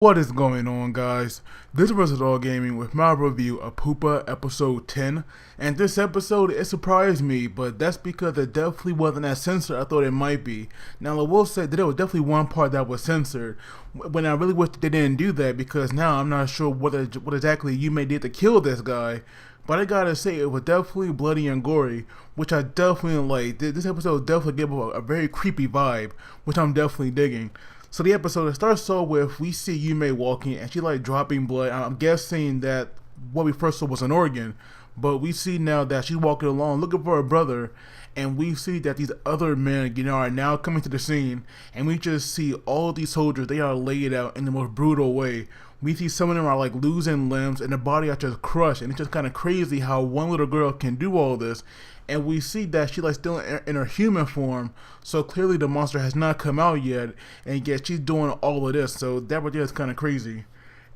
What is going on, guys? This is All Gaming with my review of Pupa episode 10. And this episode, it surprised me, but that's because it definitely wasn't as censored I thought it might be. Now I will say that there was definitely one part that was censored, when I really wish they didn't do that, because now I'm not sure what exactly Yume did to kill this guy. But I gotta say, it was definitely bloody and gory, which I definitely liked. This episode definitely gave a very creepy vibe, which I'm definitely digging. So the episode starts off with we see Yume walking and she like dropping blood. I'm guessing that what we first saw was an organ, but we see now that she's walking along looking for her brother, and we see that these other men, are now coming to the scene, and we just see all these soldiers. They are laid out in the most brutal way. We see some of them are like losing limbs and their body are just crushed, and it's just kind of crazy how one little girl can do all this. And we see that she like still in her human form, so clearly the monster has not come out yet, and yet she's doing all of this. So that right there is kind of crazy.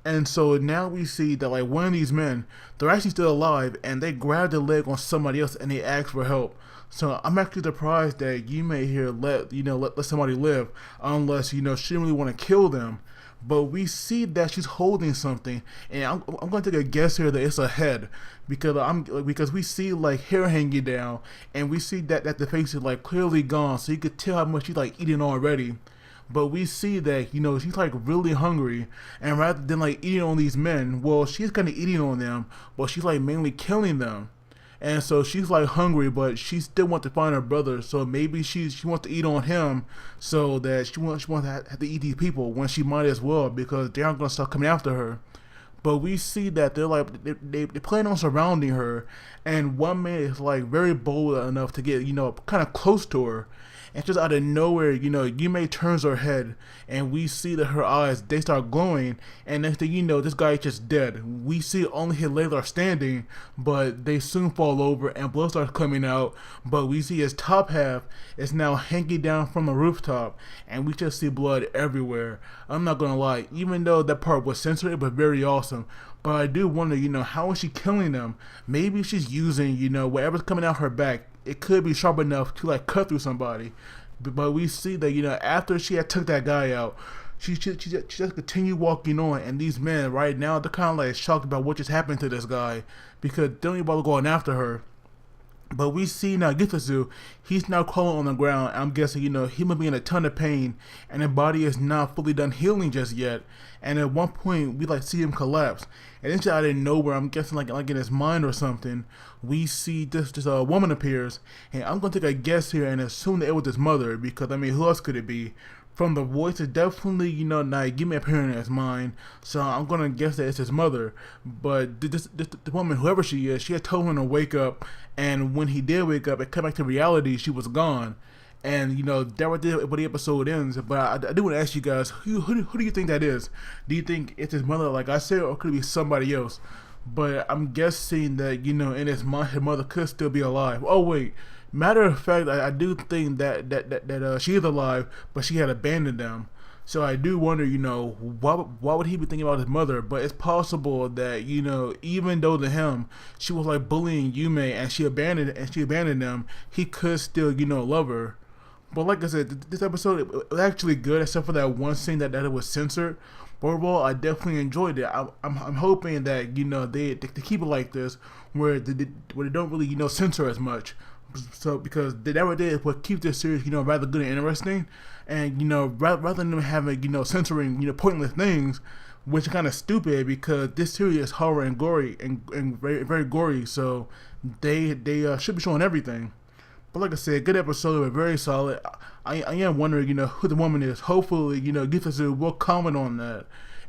And so now we see that like one of these men, they're actually still alive, and they grab the leg on somebody else and they ask for help. So I'm actually surprised that Yume here let somebody live, unless she didn't really want to kill them. But we see that she's holding something, and I'm going to take a guess here that it's a head, because we see like hair hanging down, and we see that the face is like clearly gone, so you could tell how much she's like eating already. But we see that she's like really hungry, and rather than like eating on these men, well, she's kind of eating on them, but she's like mainly killing them. And so she's like hungry, but she still wants to find her brother. So maybe she wants to eat on him, so that she wants to have to eat these people when she might as well, because they aren't gonna start coming after her. But we see that they're like they plan on surrounding her, and one man is like very bold enough to get kind of close to her. And just out of nowhere, Yume turns her head, and we see that her eyes, they start glowing, and next thing you know, this guy is just dead. We see only his legs are standing, but they soon fall over, and blood starts coming out, but we see his top half is now hanging down from the rooftop, and we just see blood everywhere. I'm not gonna lie, even though that part was censored, it was very awesome. But I do wonder, how is she killing them? Maybe she's using, whatever's coming out her back. It could be sharp enough to like cut through somebody. But we see that, after she had took that guy out, she just continued walking on, and these men right now, they're kind of like shocked about what just happened to this guy, because they don't even bother going after her. But we see now Githazu, he's now crawling on the ground. I'm guessing, he must be in a ton of pain, and his body is not fully done healing just yet. And at one point, we like see him collapse. And then out of nowhere, I'm guessing like in his mind or something, we see this woman appears. And I'm gonna take a guess here and assume that it was his mother, because I mean, who else could it be? From the voice, it's definitely, Naegime appearing as mine, so I'm gonna guess that it's his mother. But this woman, whoever she is, she had told him to wake up, and when he did wake up, it came back to reality. She was gone, and that right there where the episode ends. But I do want to ask you guys, who do you think that is? Do you think it's his mother, like I said, or could it be somebody else? But I'm guessing that in his mind, his mother could still be alive. Oh wait. Matter of fact, I do think that she is alive, but she had abandoned them. So I do wonder, why would he be thinking about his mother? But it's possible that, even though to him she was like bullying Yume and she abandoned them, he could still, love her. But like I said, this episode it was actually good, except for that one scene that it was censored. But overall, I definitely enjoyed it. I'm hoping that they keep it like this, where they don't really censor as much. So because that right there is what keeps this series rather good and interesting, and rather than them having censoring pointless things, which is kind of stupid, because this series is horror and gory and very very gory, so they should be showing everything. But like I said, good episode, but very solid. I am wondering who the woman is. Hopefully Githazu will comment on that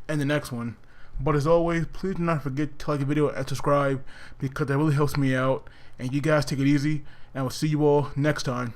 in the next one. But as always, please do not forget to like the video and subscribe, because that really helps me out. And you guys take it easy, and I will see you all next time.